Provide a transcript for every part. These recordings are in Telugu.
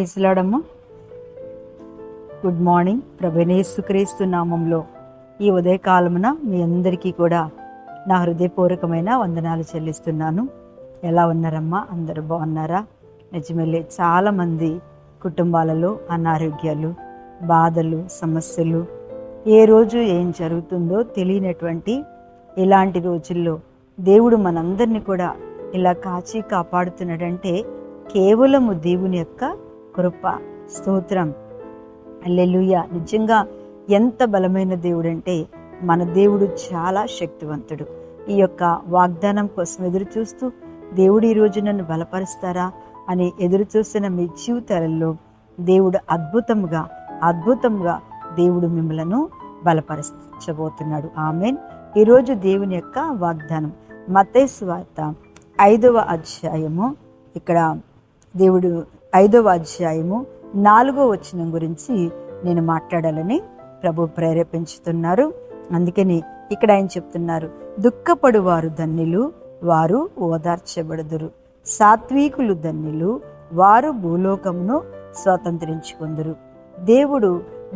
Praise lord. Good morning. ప్రభువైన యేసుక్రీస్తు నామంలో ఈ ఉదయకాలమున మీ అందరికీ కూడా నా హృదయపూర్వకమైన వందనాలు చెల్లిస్తున్నాను. ఎలా ఉన్నారమ్మా? అందరూ బాగున్నారా? నిజమేలే, చాలామంది కుటుంబాలలో అనారోగ్యాలు, బాధలు, సమస్యలు, ఏ రోజు ఏం జరుగుతుందో తెలియనటువంటి ఇలాంటి రోజుల్లో దేవుడు మనందరినీ కూడా ఇలా కాచి కాపాడుతున్నాడంటే కేవలము దేవుని యొక్క కృప. స్తోత్రం, హల్లెలూయా. నిజంగా ఎంత బలమైన దేవుడు అంటే మన దేవుడు చాలా శక్తివంతుడు. ఈ యొక్క వాగ్దానం కోసం ఎదురు చూస్తూ దేవుడు ఈరోజు నన్ను బలపరుస్తారా అని ఎదురు చూస్తున్న మీ జీవితాలలో దేవుడు అద్భుతంగా దేవుడు మిమ్మలను బలపరచబోతున్నాడు. ఆమేన్. ఈరోజు దేవుని యొక్క వాగ్దానం మత్తయి సువార్త 5వ అధ్యాయము, ఇక్కడ దేవుడు 5వ అధ్యాయము 4వ వచనం గురించి నేను మాట్లాడాలని ప్రభు ప్రేరేపించుతున్నారు. అందుకని ఇక్కడ ఆయన చెప్తున్నారు, దుఃఖపడువారు ధన్యులు, వారు ఓదార్చబడుదురు. సాత్వికులు ధన్యులు, వారు భూలోకమును స్వతంత్రించుకుందురు. దేవుడు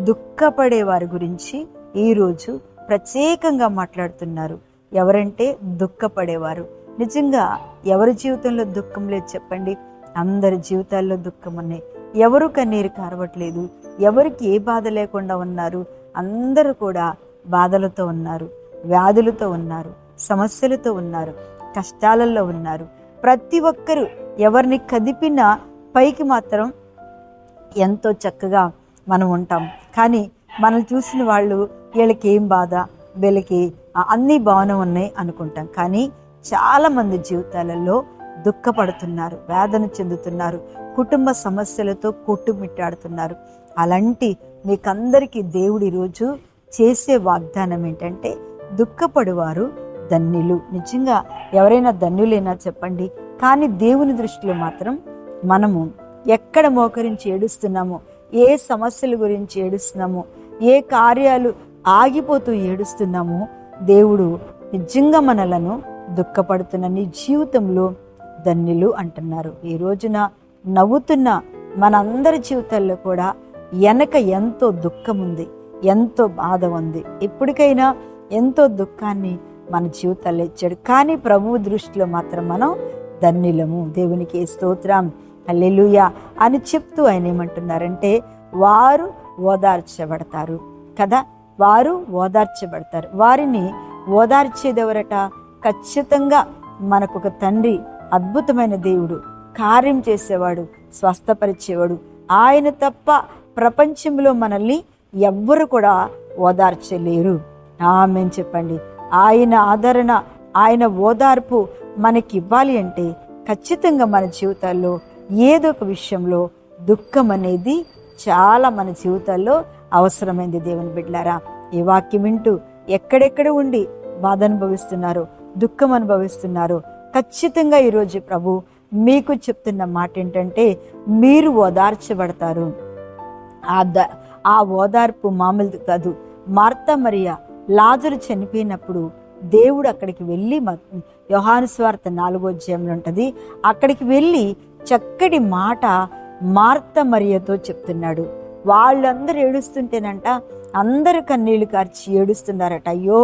దుఃఖపడే వారి గురించి ఈరోజు ప్రత్యేకంగా మాట్లాడుతున్నారు. ఎవరంటే దుఃఖపడేవారు. నిజంగా ఎవరి జీవితంలో దుఃఖం లేదు చెప్పండి? అందరి జీవితాల్లో దుఃఖం ఉన్నాయి. ఎవరు కన్నీరు కారవట్లేదు, ఎవరికి ఏ బాధ లేకుండా ఉన్నారు. అందరూ కూడా బాధలతో ఉన్నారు, వ్యాధులతో ఉన్నారు, సమస్యలతో ఉన్నారు, కష్టాలలో ఉన్నారు. ప్రతి ఒక్కరూ ఎవరిని కదిపినా పైకి మాత్రం ఎంతో చక్కగా మనం ఉంటాం. కానీ మనం చూసిన వాళ్ళు వీళ్ళకి ఏం బాధ, వీళ్ళకి అన్నీ బాగానే ఉన్నాయి అనుకుంటాం. కానీ చాలామంది జీవితాలలో దుఃఖపడుతున్నారు, వేదన చెందుతున్నారు, కుటుంబ సమస్యలతో కొట్టుమిట్టాడుతున్నారు. అలాంటి మీకందరికీ దేవుడు ఈరోజు చేసే వాగ్దానం ఏంటంటే దుఃఖపడువారు ధన్యులు. నిజంగా ఎవరైనా ధన్యులేనా చెప్పండి? కానీ దేవుని దృష్టిలో మాత్రం మనము ఎక్కడ మోకరించి ఏడుస్తున్నామో, ఏ సమస్యల గురించి ఏడుస్తున్నామో, ఏ కార్యాలు ఆగిపోతూ ఏడుస్తున్నామో, దేవుడు నిజంగా మనలను దుఃఖపడుతున్న నీ జీవితంలో ధన్యులు అంటున్నారు. ఈ రోజున నవ్వుతున్న మనందరి జీవితాల్లో కూడా వెనక ఎంతో దుఃఖం ఉంది, ఎంతో బాధ ఉంది. ఎప్పటికైనా ఎంతో దుఃఖాన్ని మన జీవితాల్లో ఇచ్చాడు. కానీ ప్రభువు దృష్టిలో మాత్రం మనం ధన్యులము. దేవునికి స్తోత్రం, హల్లెలూయా అని చెప్తూ ఆయన ఏమంటున్నారంటే వారు ఓదార్చబడతారు కదా. వారు ఓదార్చబడతారు. వారిని ఓదార్చేదెవరట? ఖచ్చితంగా మనకు ఒక తండ్రి, అద్భుతమైన దేవుడు, కార్యం చేసేవాడు, స్వస్థపరిచేవాడు. ఆయన తప్ప ప్రపంచంలో మనల్ని ఎవ్వరు కూడా ఓదార్చలేరు. ఆమేన్ చెప్పండి. ఆయన ఆదరణ, ఆయన ఓదార్పు మనకి ఇవ్వాలి అంటే ఖచ్చితంగా మన జీవితాల్లో ఏదో ఒక విషయంలో దుఃఖం అనేది చాలా మన జీవితాల్లో అవసరమైంది. దేవుని బిడ్డలారా, ఈ వాక్యం వింటూ ఎక్కడెక్కడ ఉండి బాధ అనుభవిస్తున్నారో, దుఃఖం అనుభవిస్తున్నారో, ఖచ్చితంగా ఈరోజు ప్రభు మీకు చెప్తున్న మాట ఏంటంటే మీరు ఓదార్చబడతారు. ఆ ఓదార్పు మామూలు కాదు. మార్తా మరియా లాజరు చనిపోయినప్పుడు దేవుడు అక్కడికి వెళ్ళి, యోహాను సువార్త 4వ అధ్యాయంలో ఉంటుంది, అక్కడికి వెళ్ళి చక్కటి మాట మార్తా మరియతో చెప్తున్నాడు. వాళ్ళందరూ ఏడుస్తుంటేనంట అందరూ కన్నీళ్లు కార్చి ఏడుస్తున్నారట. అయ్యో,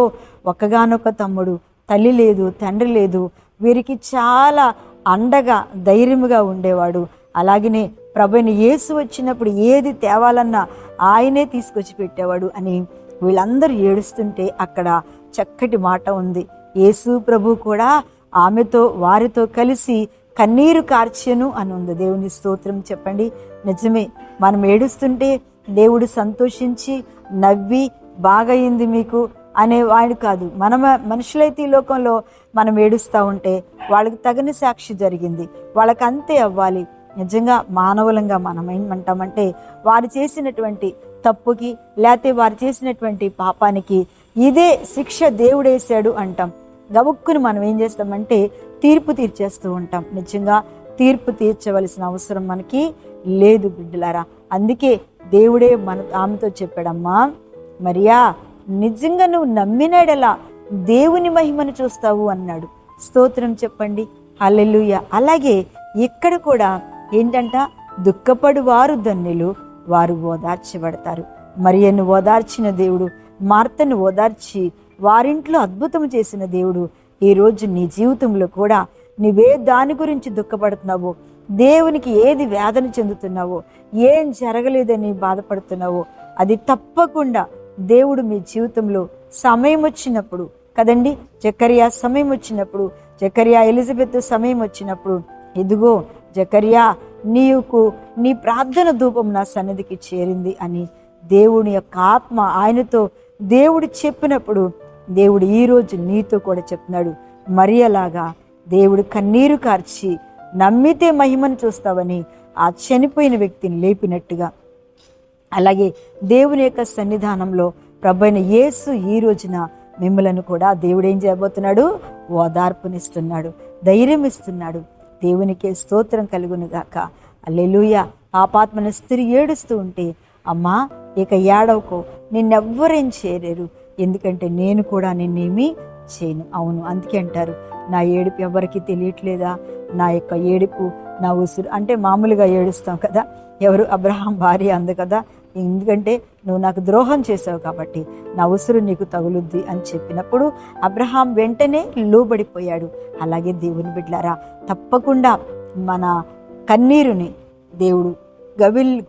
ఒక్కగానొక్క తమ్ముడు, తల్లి లేదు, తండ్రి లేదు, వీరికి చాలా అండగా ధైర్యముగా ఉండేవాడు. అలాగనే ప్రభువైన యేసు వచ్చినప్పుడు ఏది తేవాలన్నా ఆయనే తీసుకొచ్చి పెట్టేవాడు అని వీళ్ళందరూ ఏడుస్తుంటే అక్కడ చక్కటి మాట ఉంది. యేసు ప్రభు కూడా ఆమెతో, వారితో కలిసి కన్నీరు కార్చెను అని ఉంది. దేవుని స్తోత్రం చెప్పండి. నిజమే, మనం ఏడుస్తుంటే దేవుడు సంతోషించి నవ్వి బాగయింది మీకు అనేవాడు కాదు. మనుషులైతే ఈ లోకంలో మనం ఏడుస్తూ ఉంటే వాళ్ళకి తగిన సాక్షి జరిగింది, వాళ్ళకి అంతే అవ్వాలి. నిజంగా మానవులంగా మనం ఏమంటామంటే వారు చేసినటువంటి తప్పుకి, లేకపోతే వారు చేసినటువంటి పాపానికి ఇదే శిక్ష దేవుడేశాడు అంటాం. గబుక్కుని మనం ఏం చేస్తామంటే తీర్పు తీర్చేస్తూ ఉంటాం. నిజంగా తీర్పు తీర్చవలసిన అవసరం మనకి లేదు బిడ్డలారా. అందుకే దేవుడే ఆమెతో చెప్పాడమ్మా, మరియా, నిజంగా నువ్వు నమ్మినాడలా దేవుని మహిమను చూస్తావు అన్నాడు. స్తోత్రం చెప్పండి, హల్లెలూయా. అలాగే ఇక్కడ కూడా ఏంటంట, దుఃఖపడు వారు ధన్యులు, వారు ఓదార్చబడతారు. మరియను ఓదార్చిన దేవుడు, మార్తను ఓదార్చి వారింట్లో అద్భుతం చేసిన దేవుడు ఈరోజు నీ జీవితంలో కూడా నీవే దాని గురించి దుఃఖపడుతున్నావో, దేవునికి ఏది వేదన చెందుతున్నావో, ఏం జరగలేదని బాధపడుతున్నావో, అది తప్పకుండా దేవుడు మీ జీవితంలో సమయం వచ్చినప్పుడు కదండి, జకర్యా సమయం వచ్చినప్పుడు, జకర్యా ఎలిజబెత్ సమయం వచ్చినప్పుడు, ఇదిగో జకర్యా నీకు నీ ప్రార్థన ధూపం నా సన్నిధికి చేరింది అని దేవుని యొక్క ఆత్మ ఆయనతో దేవుడు చెప్పినప్పుడు, దేవుడు ఈరోజు నీతో కూడా చెప్తున్నాడు. మరియలాగా దేవుడు కన్నీరు కార్చి నమ్మితే మహిమను చూస్తావని ఆ చనిపోయిన వ్యక్తిని లేపినట్టుగా, అలాగే దేవుని యొక్క సన్నిధానంలో ప్రభువైన యేసు ఈ రోజున మిమ్మలను కూడా దేవుడు ఏం చేయబోతున్నాడు? ఓదార్పునిస్తున్నాడు, ధైర్యం ఇస్తున్నాడు. దేవునికే స్తోత్రం కలుగును గాక. హల్లెలూయా. పాపాత్మన స్త్రీ ఏడుస్తూ ఉంటే, అమ్మా ఇక ఏడవకో, నిన్నెవ్వరేం చేయలేరు, ఎందుకంటే నేను కూడా నిన్నేమీ చేయను. అవును, అందుకే అంటారు, నా ఏడుపు ఎవరికి తెలియట్లేదా, నా యొక్క ఏడుపు నా ఉసురు. అంటే మామూలుగా ఏడుస్తాం కదా, ఎవరు అబ్రహాం భార్య అంది కదా, ఎందుకంటే నువ్వు నాకు ద్రోహం చేసావు కాబట్టి నా ఉసురు నీకు తగులుద్ది అని చెప్పినప్పుడు అబ్రహాం వెంటనే లోబడిపోయాడు. అలాగే దేవుని బిడ్డలారా, తప్పకుండా మన కన్నీరుని దేవుడు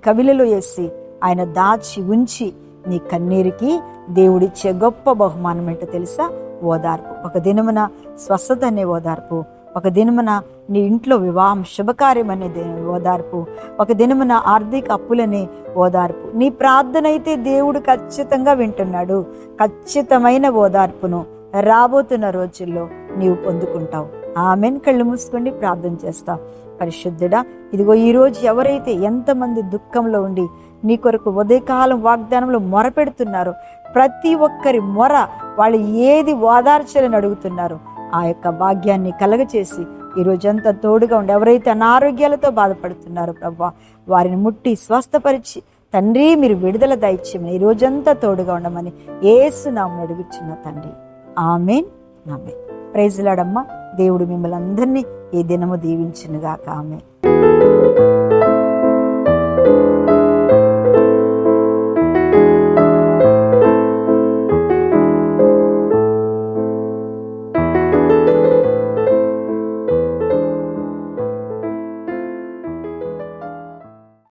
కవిలలో వేసి ఆయన దాచి ఉంచి నీ కన్నీరుకి దేవుడిచ్చే గొప్ప బహుమానం ఏంటో తెలుసా? ఓదార్పు. ఒక దినమున స్వస్థత అనే ఓదార్పు, ఒక దినమున నీ ఇంట్లో వివాహం శుభకార్యం అనే ఓదార్పు, ఒక దినమున ఆర్థిక అప్పులనే ఓదార్పు. నీ ప్రార్థన అయితే దేవుడు ఖచ్చితంగా వింటున్నాడు. ఖచ్చితమైన ఓదార్పును రాబోతున్న రోజుల్లో నీవు పొందుకుంటావు. ఆమెన్. కళ్ళు మూసుకొని ప్రార్థన చేస్తావు. పరిశుద్ధుడా, ఇదిగో ఈరోజు ఎవరైతే ఎంతమంది దుఃఖంలో ఉండి నీ కొరకు ఉదయకాలం వాగ్దానంలో మొరపెడుతున్నారో, ప్రతి ఒక్కరి మొర వాళ్ళు ఏది ఓదార్చాలని అడుగుతున్నారో ఆ యొక్క భాగ్యాన్ని కలగచేసి ఈ రోజంతా తోడుగా ఉండి, ఎవరైతే అనారోగ్యాలతో బాధపడుతున్నారో ప్రభువా వారిని ముట్టి స్వస్థపరిచి తండ్రి మీరు విడుదల దయచేయమని, ఈ రోజంతా తోడుగా ఉండమని యేసు నామమున అడుగుచున్న తండ్రి. ఆమేన్, ఆమేన్. ప్రైజ్ లార్డ్ అమ్మా. దేవుడు మిమ్మల్ని అందరినీ ఈ దినము దీవించునుగాక. ఆమేన్.